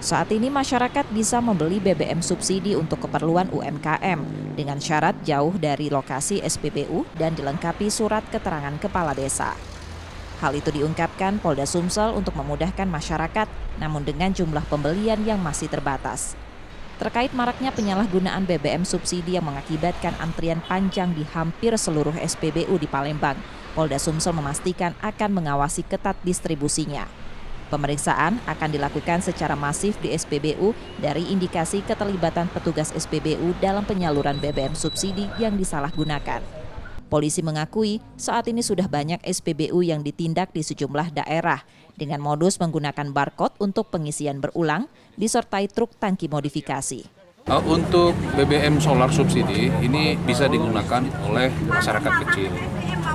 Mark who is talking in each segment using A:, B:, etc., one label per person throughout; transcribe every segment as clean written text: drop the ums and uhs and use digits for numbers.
A: Saat ini masyarakat bisa membeli BBM subsidi untuk keperluan UMKM dengan syarat jauh dari lokasi SPBU dan dilengkapi surat keterangan kepala desa. Hal itu diungkapkan Polda Sumsel untuk memudahkan masyarakat, namun dengan jumlah pembelian yang masih terbatas. Terkait maraknya penyalahgunaan BBM subsidi yang mengakibatkan antrian panjang di hampir seluruh SPBU di Palembang, Polda Sumsel memastikan akan mengawasi ketat distribusinya. Pemeriksaan akan dilakukan secara masif di SPBU dari indikasi keterlibatan petugas SPBU dalam penyaluran BBM subsidi yang disalahgunakan. Polisi mengakui saat ini sudah banyak SPBU yang ditindak di sejumlah daerah dengan modus menggunakan barcode untuk pengisian berulang disertai truk tangki modifikasi.
B: Untuk BBM solar subsidi ini bisa digunakan oleh masyarakat kecil,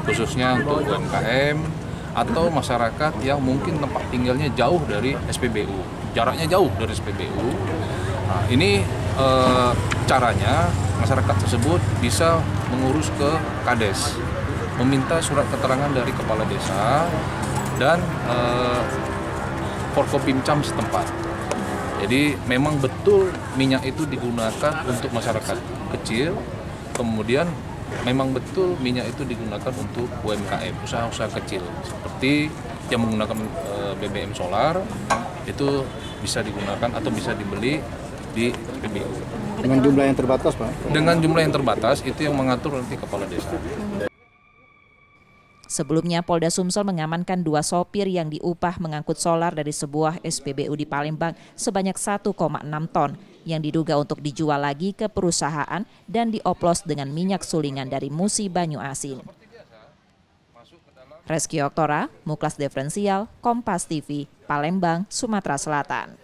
B: khususnya untuk UMKM atau masyarakat yang mungkin tempat tinggalnya jauh dari SPBU, jaraknya jauh dari SPBU. Nah, ini caranya masyarakat tersebut bisa mengurus ke Kades, meminta surat keterangan dari kepala desa dan Forkopimcam setempat. Jadi memang betul minyak itu digunakan untuk masyarakat kecil, kemudian memang betul minyak itu digunakan untuk UMKM, usaha-usaha kecil, seperti yang menggunakan BBM solar, itu bisa digunakan atau bisa dibeli di SPBU.
C: Dengan jumlah yang terbatas, Pak?
B: Dengan jumlah yang terbatas, itu yang mengatur nanti kepala desa.
A: Sebelumnya, Polda Sumsel mengamankan 2 sopir yang diupah mengangkut solar dari sebuah SPBU di Palembang sebanyak 1,6 ton yang diduga untuk dijual lagi ke perusahaan dan dioplos dengan minyak sulingan dari Musi Banyu Asin. Reski Oktora, Muklas Diferensial, Kompas TV, Palembang, Sumatera Selatan.